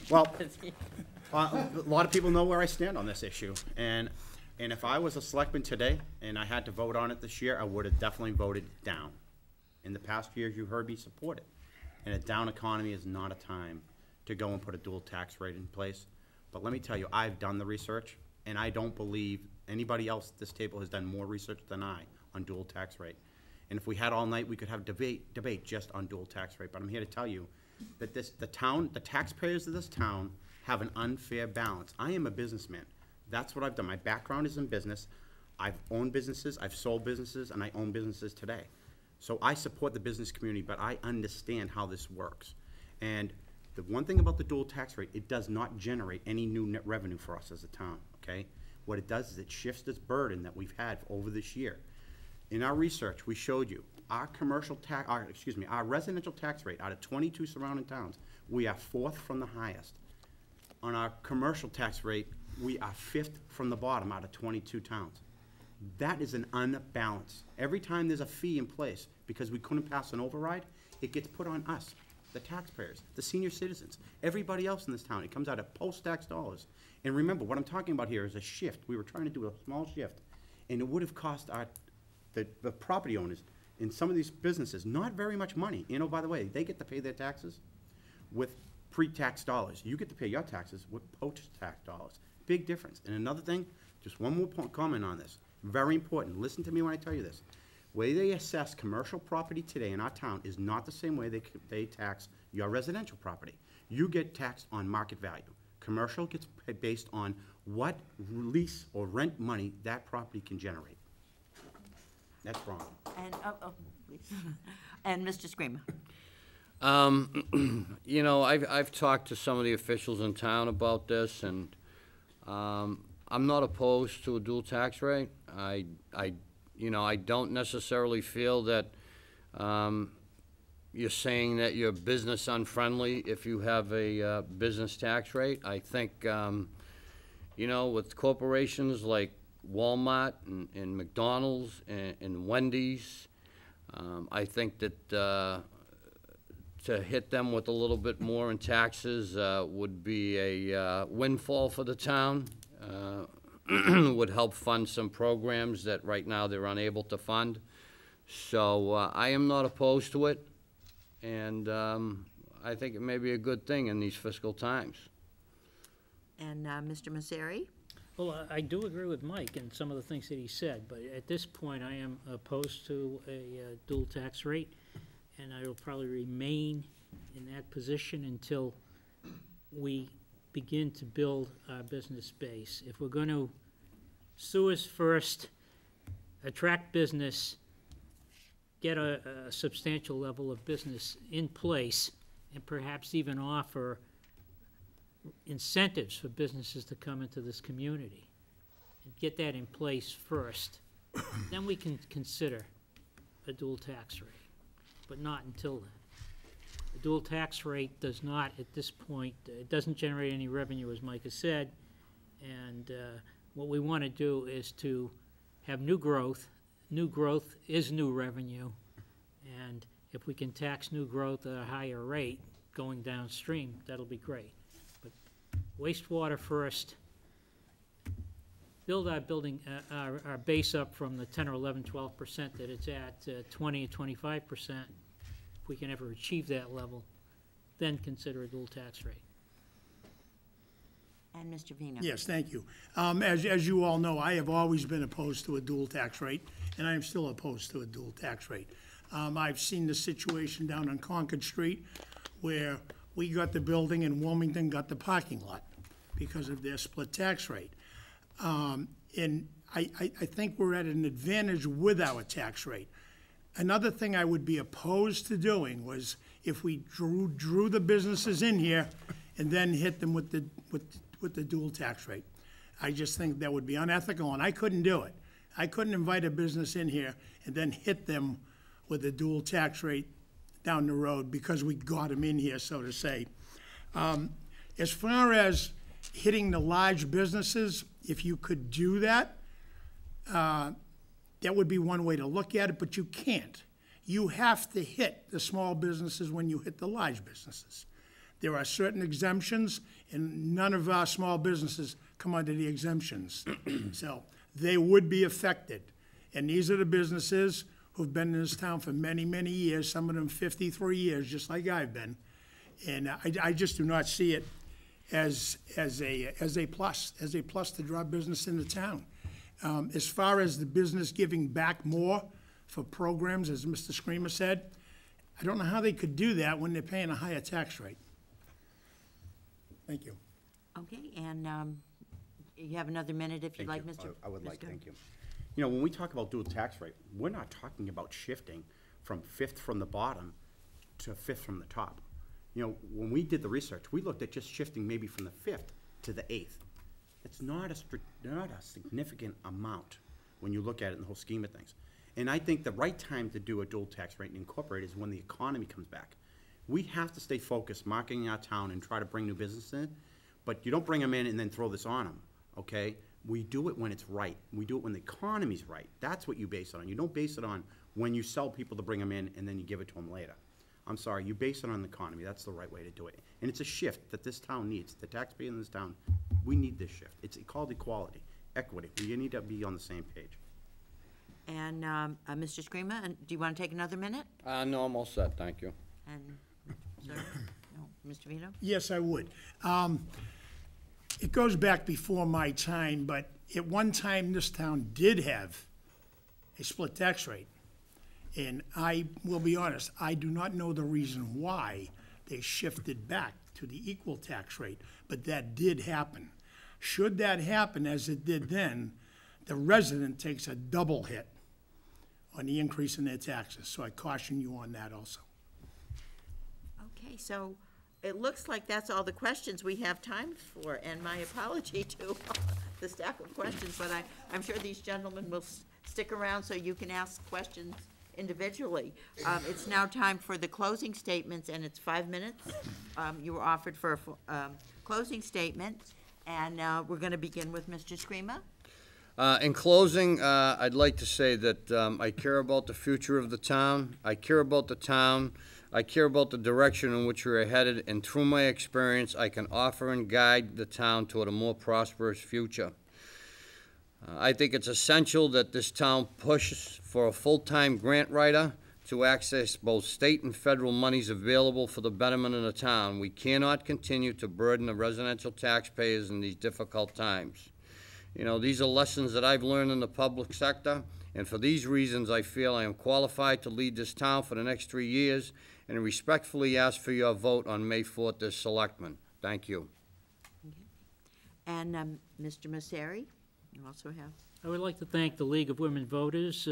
Well, a lot of people know where I stand on this issue, and if I was a selectman today and I had to vote on it this year, I would have definitely voted down. In the past years, you heard me support it, and a down economy is not a time to go and put a dual tax rate in place. But let me tell you, I've done the research, and I don't believe anybody else at this table has done more research than I on dual tax rate. And if we had all night, we could have debate just on dual tax rate. But I'm here to tell you that the taxpayers of this town have an unfair balance. I am a businessman. That's what I've done. My background is in business. I've owned businesses, I've sold businesses, and I own businesses today. So I support the business community, but I understand how this works. And the one thing about the dual tax rate, it does not generate any new net revenue for us as a town, okay? What it does is it shifts this burden that we've had over this year. In our research, we showed you our our residential tax rate out of 22 surrounding towns, we are 4th from the highest. On our commercial tax rate, we are 5th from the bottom out of 22 towns. That is an unbalance. Every time there's a fee in place, because we couldn't pass an override, it gets put on us, the taxpayers, the senior citizens, everybody else in this town. It comes out of post-tax dollars. And remember, what I'm talking about here is a shift. We were trying to do a small shift, and it would have cost the property owners in some of these businesses not very much money. You know, by the way, they get to pay their taxes with pre-tax dollars. You get to pay your taxes with post-tax dollars. Big difference. And another thing, just one more comment on this. Very important. Listen to me when I tell you this. The way they assess commercial property today in our town is not the same way they tax your residential property. You get taxed on market value. Commercial gets based on what lease or rent money that property can generate. That's wrong. And, please. And Mr. Screamer. You know, I've talked to some of the officials in town about this, and I'm not opposed to a dual tax rate. You know, I don't necessarily feel that you're saying that you're business unfriendly if you have a business tax rate. I think, you know, with corporations like Walmart and McDonald's and Wendy's, I think that to hit them with a little bit more in taxes would be a windfall for the town. Would help fund some programs that right now they're unable to fund. So I am not opposed to it, and I think it may be a good thing in these fiscal times. And Mr. Masseri? Well, I do agree with Mike and some of the things that he said, but at this point I am opposed to a dual tax rate, and I will probably remain in that position until we begin to build our business base. If we're going to sue us first, attract business, get a substantial level of business in place, and perhaps even offer incentives for businesses to come into this community, and get that in place first, then we can consider a dual tax rate, but not until then. The dual tax rate does not, at this point, it doesn't generate any revenue, as Mike has said, and what we want to do is to have new growth. New growth is new revenue, and if we can tax new growth at a higher rate going downstream, that'll be great. But wastewater first, build our base up from the 10 or 11, 12% that it's at 20 or 25%. If we can ever achieve that level, then consider a dual tax rate. And Mr. Vino? Yes, thank you. As you all know, I have always been opposed to a dual tax rate, and I am still opposed to a dual tax rate. I've seen the situation down on Concord Street where we got the building and Wilmington got the parking lot because of their split tax rate. And I think we're at an advantage with our tax rate. Another thing I would be opposed to doing was if we drew the businesses in here and then hit them with the dual tax rate. I just think that would be unethical, and I couldn't do it. I couldn't invite a business in here and then hit them with a dual tax rate down the road because we got them in here, so to say. As far as hitting the large businesses, if you could do that, that would be one way to look at it, but you can't. You have to hit the small businesses when you hit the large businesses. There are certain exemptions, and none of our small businesses come under the exemptions. So they would be affected. And these are the businesses who've been in this town for many, many years, some of them 53 years, just like I've been. And I just do not see it as a plus to draw business into town. As far as the business giving back more for programs, as Mr. Screamer said, I don't know how they could do that when they're paying a higher tax rate. Thank you. Okay, and you have another minute if you'd like, Thank you. Mr. I would like, Mr. thank you. You know, when we talk about dual tax rate, we're not talking about shifting from fifth from the bottom to fifth from the top. You know, when we did the research, we looked at just shifting maybe from the fifth to the eighth. It's not a significant amount when you look at it in the whole scheme of things. And I think the right time to do a dual tax rate and incorporate is when the economy comes back. We have to stay focused, marketing our town and try to bring new business in, but you don't bring them in and then throw this on them, okay? We do it when it's right. We do it when the economy's right. That's what you base it on. You don't base it on when you sell people to bring them in and then you give it to them later. I'm sorry, you base it on the economy. That's the right way to do it. And it's a shift that this town needs. The taxpayer in this town, we need this shift. It's called equality, equity. We need to be on the same page. And Mr. Screamer, and do you want to take another minute? No, I'm all set, thank you. And, sir? No, Mr. Vito? Yes, I would. It goes back before my time, but at one time, this town did have a split tax rate. And I will be honest, I do not know the reason why they shifted back to the equal tax rate, but that did happen. Should that happen as it did then, the resident takes a double hit on the increase in their taxes. So I caution you on that also. Okay, so it looks like that's all the questions we have time for, and my apology to the stack of questions, but I'm sure these gentlemen will stick around so you can ask questions individually. It's now time for the closing statements, and it's 5 minutes. You were offered for a closing statement, and we're going to begin with Mr. Screamer. In closing, I'd like to say that I care about the future of the town. I care about the town. I care about the direction in which we're headed, and through my experience, I can offer and guide the town toward a more prosperous future. I think it's essential that this town pushes for a full-time grant writer to access both state and federal monies available for the betterment of the town. We cannot continue to burden the residential taxpayers in these difficult times. You know, these are lessons that I've learned in the public sector, and for these reasons, I feel I am qualified to lead this town for the next 3 years, and respectfully ask for your vote on May 4th as selectman. Thank you. And Mr. Messeri, you also have. I would like to thank the League of Women Voters,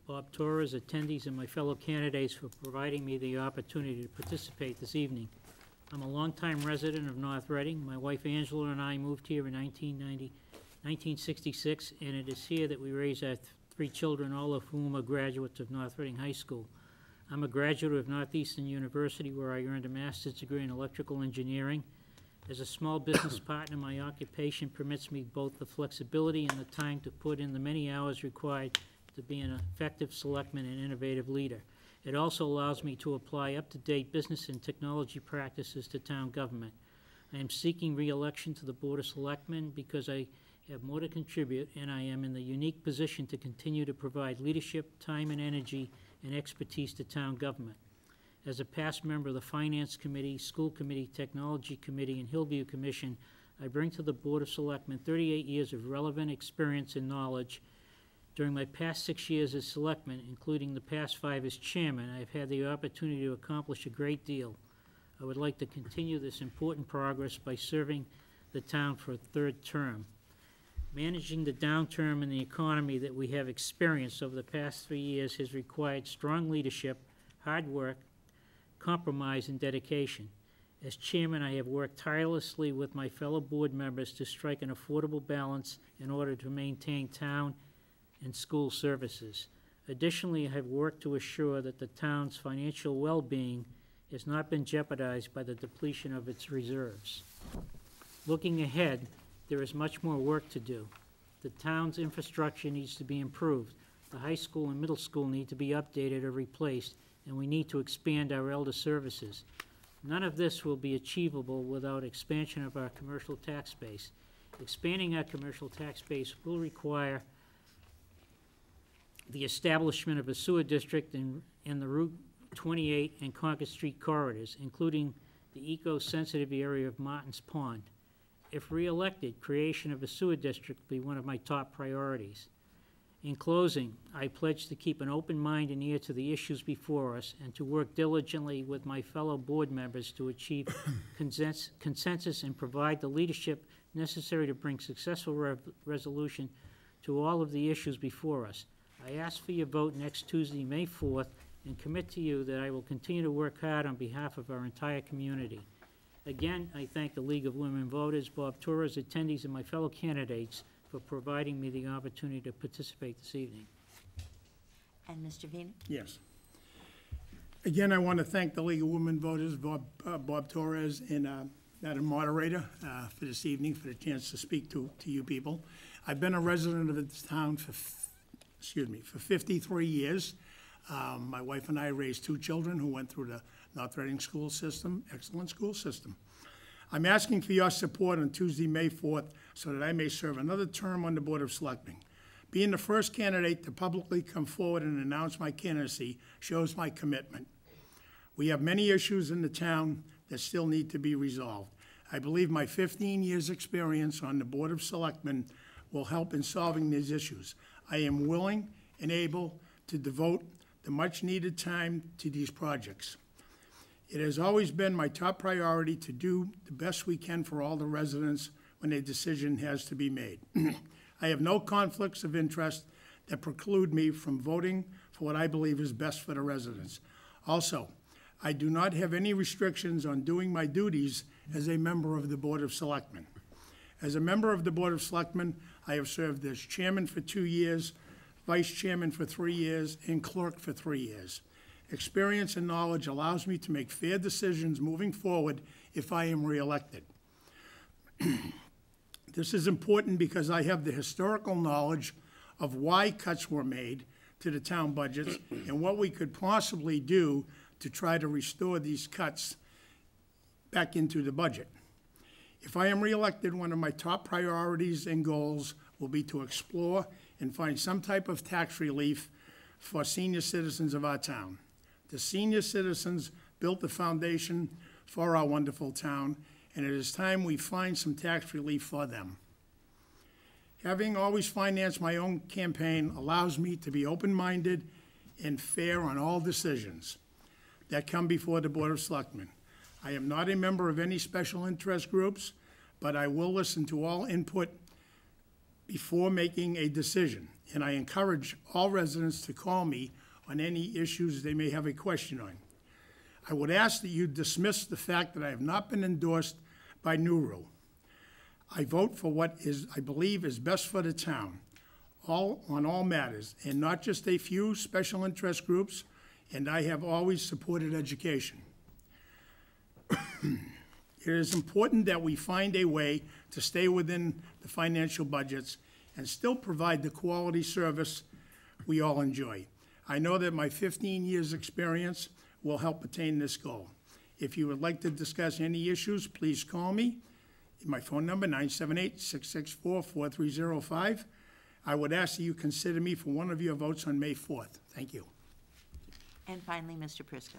Bob Torres, attendees, and my fellow candidates for providing me the opportunity to participate this evening. I'm a longtime resident of North Reading. My wife Angela and I moved here in 1966, and it is here that we raised our 3 children, all of whom are graduates of North Reading High School. I'm a graduate of Northeastern University, where I earned a master's degree in electrical engineering. As a small business partner, my occupation permits me both the flexibility and the time to put in the many hours required to be an effective selectman and innovative leader. It also allows me to apply up-to-date business and technology practices to town government. I am seeking re-election to the Board of Selectmen because I have more to contribute, and I am in the unique position to continue to provide leadership, time and energy, and expertise to town government. As a past member of the Finance Committee, School Committee, Technology Committee, and Hillview Commission, I bring to the Board of Selectmen 38 years of relevant experience and knowledge. During my past 6 years as selectman, including the past 5 as chairman, I have had the opportunity to accomplish a great deal. I would like to continue this important progress by serving the town for a 3rd term. Managing the downturn in the economy that we have experienced over the past 3 years has required strong leadership, hard work, compromise, and dedication. As chairman, I have worked tirelessly with my fellow board members to strike an affordable balance in order to maintain town and school services. Additionally, I have worked to assure that the town's financial well-being has not been jeopardized by the depletion of its reserves. Looking ahead, there is much more work to do. The town's infrastructure needs to be improved. The high school and middle school need to be updated or replaced, and we need to expand our elder services. None of this will be achievable without expansion of our commercial tax base. Expanding our commercial tax base will require the establishment of a sewer district in the Route 28 and Concord Street corridors, including the eco-sensitive area of Martin's Pond. If re-elected, creation of a sewer district will be one of my top priorities. In closing, I pledge to keep an open mind and ear to the issues before us and to work diligently with my fellow board members to achieve consensus and provide the leadership necessary to bring successful resolution to all of the issues before us. I ask for your vote next Tuesday, May 4th, and commit to you that I will continue to work hard on behalf of our entire community. Again, I thank the League of Women Voters, Bob Torres, attendees, and my fellow candidates for providing me the opportunity to participate this evening. And Mr. Vina? Yes. Again, I want to thank the League of Women Voters, Bob Torres, and Madam Moderator, for this evening, for the chance to speak to you people. I've been a resident of this town for 53 years. My wife and I raised 2 children who went through the North Reading school system, excellent school system. I'm asking for your support on Tuesday, May 4th, so that I may serve another term on the Board of Selectmen. Being the first candidate to publicly come forward and announce my candidacy shows my commitment. We have many issues in the town that still need to be resolved. I believe my 15 years' experience on the Board of Selectmen will help in solving these issues. I am willing and able to devote the much-needed time to these projects. It has always been my top priority to do the best we can for all the residents when a decision has to be made. I have no conflicts of interest that preclude me from voting for what I believe is best for the residents. Also, I do not have any restrictions on doing my duties as a member of the Board of Selectmen. As a member of the Board of Selectmen, I have served as chairman for 2 years, vice chairman for 3 years, and clerk for 3 years. Experience and knowledge allows me to make fair decisions moving forward if I am reelected. This is important because I have the historical knowledge of why cuts were made to the town budgets and what we could possibly do to try to restore these cuts back into the budget. If I am reelected, one of my top priorities and goals will be to explore and find some type of tax relief for senior citizens of our town. The senior citizens built the foundation for our wonderful town, and it is time we find some tax relief for them. Having always financed my own campaign allows me to be open-minded and fair on all decisions that come before the Board of Selectmen. I am not a member of any special interest groups, but I will listen to all input before making a decision, and I encourage all residents to call me on any issues they may have a question on. I would ask that you dismiss the fact that I have not been endorsed by Nuru. I vote for what I believe is best for the town, on all matters, and not just a few special interest groups, and I have always supported education. It is important that we find a way to stay within the financial budgets and still provide the quality service we all enjoy. I know that my 15 years' experience will help attain this goal. If you would like to discuss any issues, please call me. My phone number, 978-664-4305. I would ask that you consider me for one of your votes on May 4th. Thank you. And finally, Mr. Prisco.